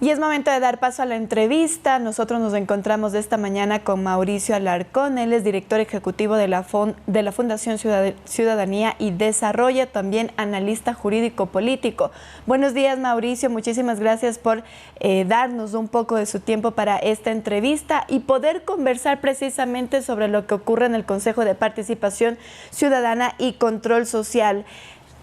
Y es momento de dar paso a la entrevista. Nosotros nos encontramos esta mañana con Mauricio Alarcón. Él es director ejecutivo de la Fundación Ciudadanía y Desarrollo, también analista jurídico-político. Buenos días, Mauricio. Muchísimas gracias por darnos un poco de su tiempo para esta entrevista y poder conversar precisamente sobre lo que ocurre en el Consejo de Participación Ciudadana y Control Social.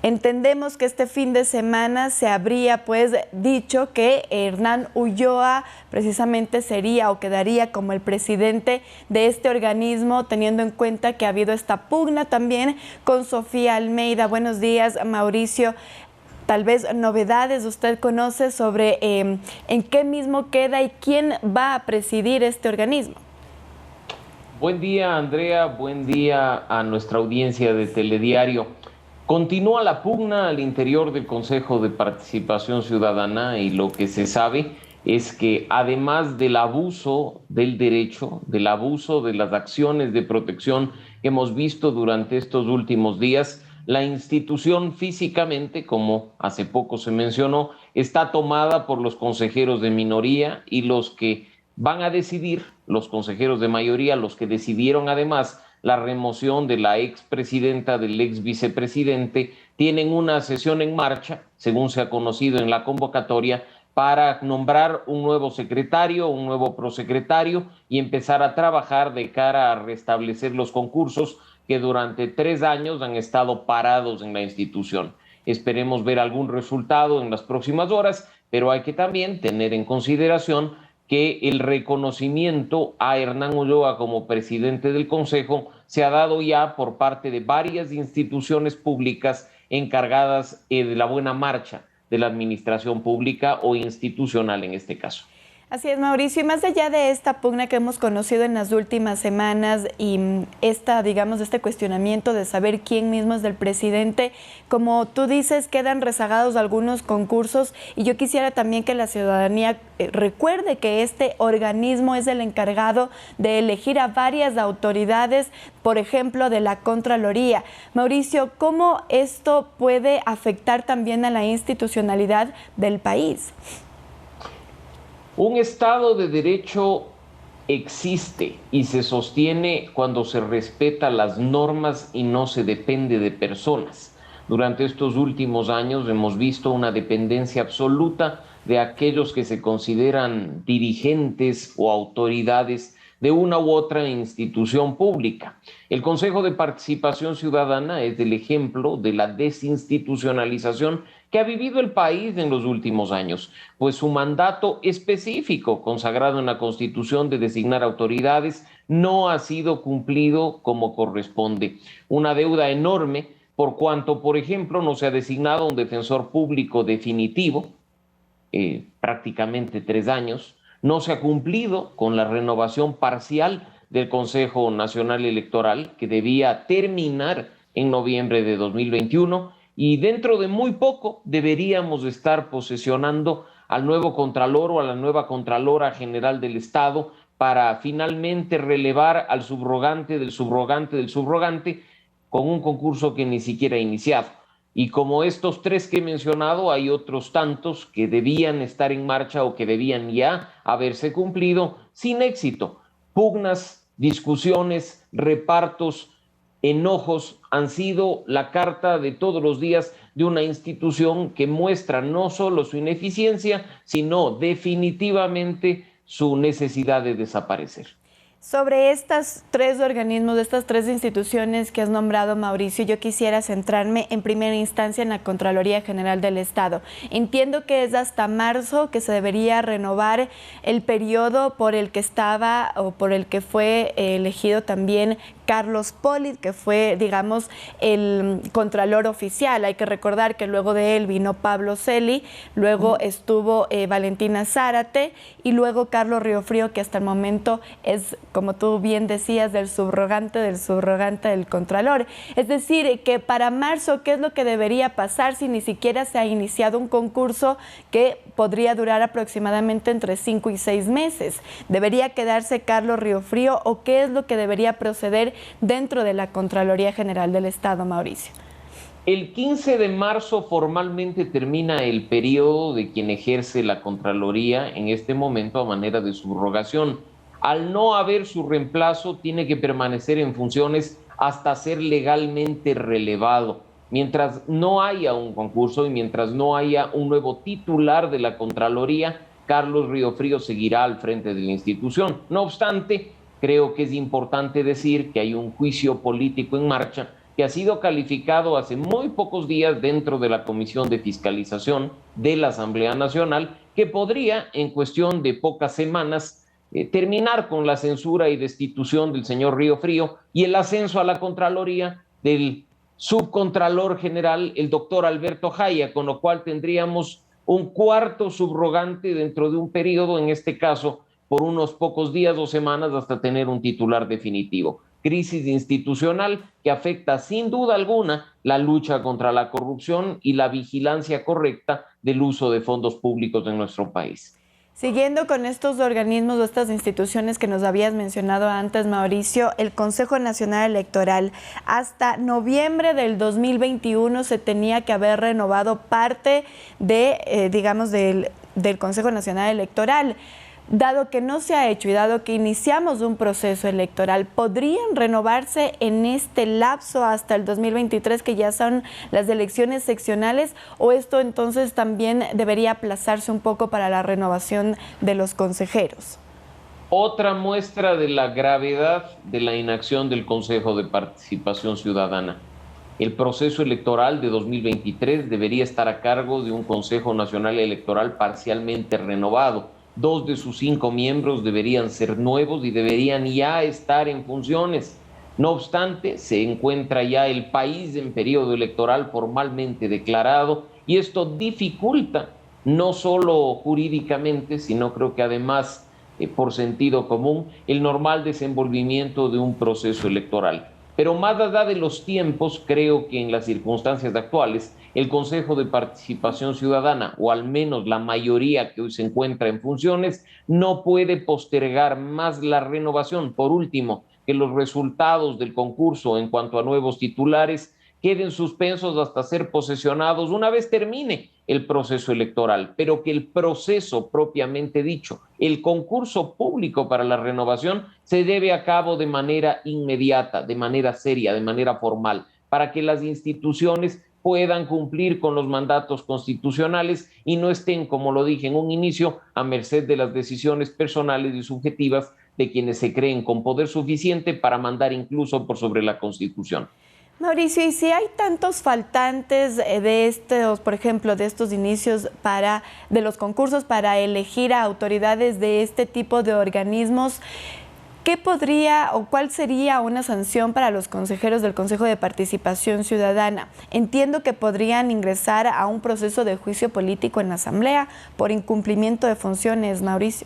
Entendemos que este fin de semana se habría dicho que Hernán Ulloa precisamente sería o quedaría como el presidente de este organismo, teniendo en cuenta que ha habido esta pugna también con Sofía Almeida. Buenos días, Mauricio. Tal vez novedades usted conoce sobre en qué mismo queda y quién va a presidir este organismo. Buen día, Andrea. Buen día a nuestra audiencia de Telediario. Continúa la pugna al interior del Consejo de Participación Ciudadana y lo que se sabe es que además del abuso del derecho, del abuso de las acciones de protección que hemos visto durante estos últimos días, la institución físicamente, como hace poco se mencionó, está tomada por los consejeros de minoría y los que van a decidir, los consejeros de mayoría, los que decidieron además la remoción de la expresidenta, del ex vicepresidente, tienen una sesión en marcha, según se ha conocido en la convocatoria, para nombrar un nuevo secretario, un nuevo prosecretario y empezar a trabajar de cara a restablecer los concursos que durante 3 años han estado parados en la institución. Esperemos ver algún resultado en las próximas horas, pero hay que también tener en consideración que el reconocimiento a Hernán Ulloa como presidente del Consejo se ha dado ya por parte de varias instituciones públicas encargadas de la buena marcha de la administración pública o institucional en este caso. Así es, Mauricio, y más allá de esta pugna que hemos conocido en las últimas semanas y este cuestionamiento de saber quién mismo es del presidente, como tú dices, quedan rezagados algunos concursos y yo quisiera también que la ciudadanía recuerde que este organismo es el encargado de elegir a varias autoridades, por ejemplo, de la Contraloría. Mauricio, ¿cómo esto puede afectar también a la institucionalidad del país? Un Estado de Derecho existe y se sostiene cuando se respeta las normas y no se depende de personas. Durante estos últimos años hemos visto una dependencia absoluta de aquellos que se consideran dirigentes o autoridades de una u otra institución pública. El Consejo de Participación Ciudadana es el ejemplo de la desinstitucionalización que ha vivido el país en los últimos años, pues su mandato específico, consagrado en la Constitución de designar autoridades, no ha sido cumplido como corresponde. Una deuda enorme por cuanto, por ejemplo, no se ha designado un defensor público definitivo, prácticamente 3 años, no se ha cumplido con la renovación parcial del Consejo Nacional Electoral, que debía terminar en noviembre de 2021, y dentro de muy poco deberíamos estar posesionando al nuevo Contralor o a la nueva Contralora General del Estado para finalmente relevar al subrogante del subrogante del subrogante con un concurso que ni siquiera ha iniciado. Y como estos 3 que he mencionado, hay otros tantos que debían estar en marcha o que debían ya haberse cumplido sin éxito. Pugnas, discusiones, repartos, enojos han sido la carta de todos los días de una institución que muestra no solo su ineficiencia, sino definitivamente su necesidad de desaparecer. Sobre estos 3 organismos, de estas 3 instituciones que has nombrado, Mauricio, yo quisiera centrarme en primera instancia en la Contraloría General del Estado. Entiendo que es hasta marzo que se debería renovar el periodo por el que estaba o por el que fue elegido también Carlos Polit, que fue, digamos, el contralor oficial. Hay que recordar que luego de él vino Pablo Celi, luego estuvo Valentina Zárate y luego Carlos Riofrío, que hasta el momento es, como tú bien decías, del subrogante del contralor. Es decir, que para marzo, ¿qué es lo que debería pasar si ni siquiera se ha iniciado un concurso que podría durar aproximadamente entre 5 y 6 meses? ¿Debería quedarse Carlos Riofrío o qué es lo que debería proceder dentro de la Contraloría General del Estado, Mauricio? El 15 de marzo formalmente termina el periodo de quien ejerce la Contraloría en este momento a manera de subrogación. Al no haber su reemplazo, tiene que permanecer en funciones hasta ser legalmente relevado. Mientras no haya un concurso y mientras no haya un nuevo titular de la Contraloría, Carlos Riofrío seguirá al frente de la institución. No obstante, creo que es importante decir que hay un juicio político en marcha que ha sido calificado hace muy pocos días dentro de la Comisión de Fiscalización de la Asamblea Nacional, que podría, en cuestión de pocas semanas, terminar con la censura y destitución del señor Riofrío y el ascenso a la Contraloría del subcontralor general, el doctor Alberto Jaya, con lo cual tendríamos un cuarto subrogante dentro de un periodo, en este caso, por unos pocos días o semanas, hasta tener un titular definitivo. Crisis institucional que afecta sin duda alguna la lucha contra la corrupción y la vigilancia correcta del uso de fondos públicos en nuestro país. Siguiendo con estos organismos o estas instituciones que nos habías mencionado antes, Mauricio, el Consejo Nacional Electoral, hasta noviembre del 2021 se tenía que haber renovado parte de, del Consejo Nacional Electoral. Dado que no se ha hecho y dado que iniciamos un proceso electoral, ¿podrían renovarse en este lapso hasta el 2023, que ya son las elecciones seccionales, o esto entonces también debería aplazarse un poco para la renovación de los consejeros? Otra muestra de la gravedad de la inacción del Consejo de Participación Ciudadana. El proceso electoral de 2023 debería estar a cargo de un Consejo Nacional Electoral parcialmente renovado. 2 de sus 5 miembros deberían ser nuevos y deberían ya estar en funciones. No obstante, se encuentra ya el país en periodo electoral formalmente declarado y esto dificulta no solo jurídicamente, sino creo que además por sentido común, el normal desenvolvimiento de un proceso electoral. Pero más allá de los tiempos, creo que en las circunstancias actuales, el Consejo de Participación Ciudadana, o al menos la mayoría que hoy se encuentra en funciones, no puede postergar más la renovación. Por último, que los resultados del concurso en cuanto a nuevos titulares queden suspensos hasta ser posesionados una vez termine el proceso electoral, pero que el proceso propiamente dicho, el concurso público para la renovación, se lleve a cabo de manera inmediata, de manera seria, de manera formal, para que las instituciones puedan cumplir con los mandatos constitucionales y no estén, como lo dije en un inicio, a merced de las decisiones personales y subjetivas de quienes se creen con poder suficiente para mandar incluso por sobre la Constitución. Mauricio, y si hay tantos faltantes de estos, por ejemplo, de estos inicios de los concursos para elegir a autoridades de este tipo de organismos, ¿qué podría o cuál sería una sanción para los consejeros del Consejo de Participación Ciudadana? Entiendo que podrían ingresar a un proceso de juicio político en la Asamblea por incumplimiento de funciones, Mauricio.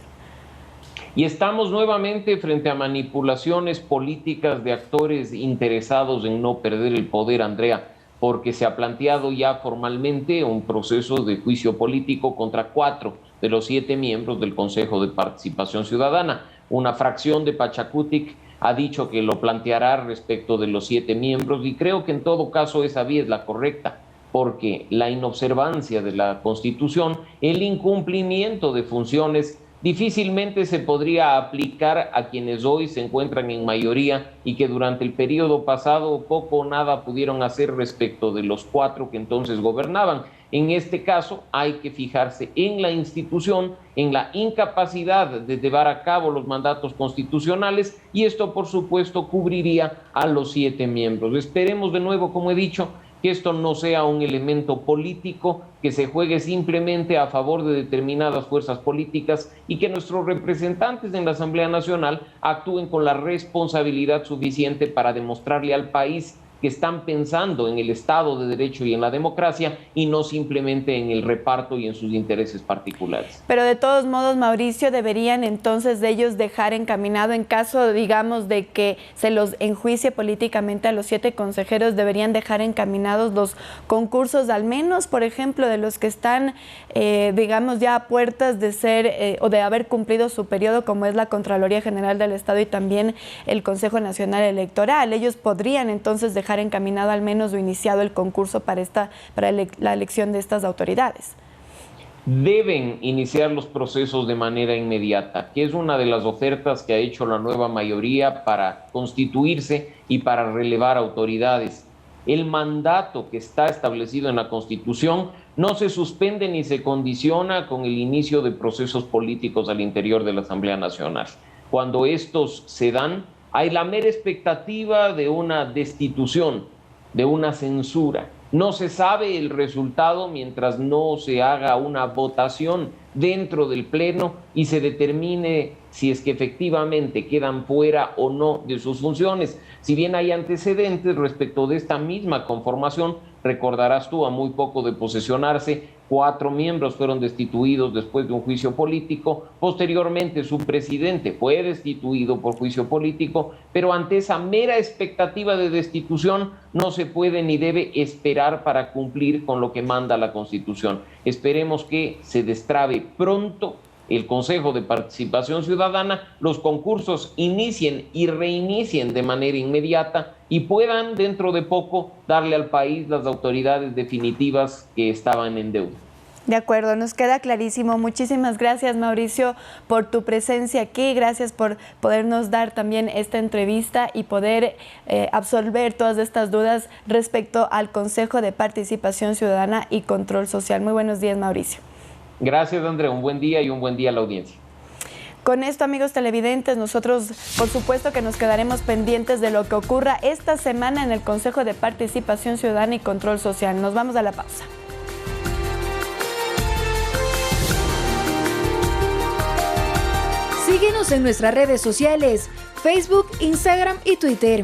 Y estamos nuevamente frente a manipulaciones políticas de actores interesados en no perder el poder, Andrea, porque se ha planteado ya formalmente un proceso de juicio político contra 4 de los 7 miembros del Consejo de Participación Ciudadana. Una fracción de Pachacutic ha dicho que lo planteará respecto de los 7 miembros y creo que en todo caso esa vía es la correcta, porque la inobservancia de la Constitución, el incumplimiento de funciones, difícilmente se podría aplicar a quienes hoy se encuentran en mayoría y que durante el periodo pasado poco o nada pudieron hacer respecto de los 4 que entonces gobernaban. En este caso hay que fijarse en la institución, en la incapacidad de llevar a cabo los mandatos constitucionales y esto por supuesto cubriría a los 7 miembros. Esperemos de nuevo, como he dicho, que esto no sea un elemento político que se juegue simplemente a favor de determinadas fuerzas políticas y que nuestros representantes en la Asamblea Nacional actúen con la responsabilidad suficiente para demostrarle al país que están pensando en el Estado de Derecho y en la democracia y no simplemente en el reparto y en sus intereses particulares. Pero de todos modos, Mauricio, deberían entonces de ellos dejar encaminado, en caso, digamos, de que se los enjuicie políticamente a los 7 consejeros, deberían dejar encaminados los concursos, al menos, por ejemplo, de los que están, digamos, ya a puertas de ser o de haber cumplido su periodo, como es la Contraloría General del Estado y también el Consejo Nacional Electoral. Ellos podrían entonces dejar dejar encaminado al menos o iniciado el concurso para la elección de estas autoridades? Deben iniciar los procesos de manera inmediata, que es una de las ofertas que ha hecho la nueva mayoría para constituirse y para relevar autoridades. El mandato que está establecido en la Constitución no se suspende ni se condiciona con el inicio de procesos políticos al interior de la Asamblea Nacional. Cuando estos se dan, hay la mera expectativa de una destitución, de una censura. No se sabe el resultado mientras no se haga una votación dentro del Pleno y se determine si es que efectivamente quedan fuera o no de sus funciones. Si bien hay antecedentes respecto de esta misma conformación, recordarás tú, a muy poco de posesionarse, 4 miembros fueron destituidos después de un juicio político. Posteriormente, su presidente fue destituido por juicio político, pero ante esa mera expectativa de destitución no se puede ni debe esperar para cumplir con lo que manda la Constitución. Esperemos que se destrabe pronto el Consejo de Participación Ciudadana, los concursos inicien y reinicien de manera inmediata y puedan dentro de poco darle al país las autoridades definitivas que estaban en deuda. De acuerdo, nos queda clarísimo. Muchísimas gracias, Mauricio, por tu presencia aquí. Gracias por podernos dar también esta entrevista y poder absolver todas estas dudas respecto al Consejo de Participación Ciudadana y Control Social. Muy buenos días, Mauricio. Gracias, Andrea. Un buen día y un buen día a la audiencia. Con esto, amigos televidentes, nosotros por supuesto que nos quedaremos pendientes de lo que ocurra esta semana en el Consejo de Participación Ciudadana y Control Social. Nos vamos a la pausa. Síguenos en nuestras redes sociales, Facebook, Instagram y Twitter.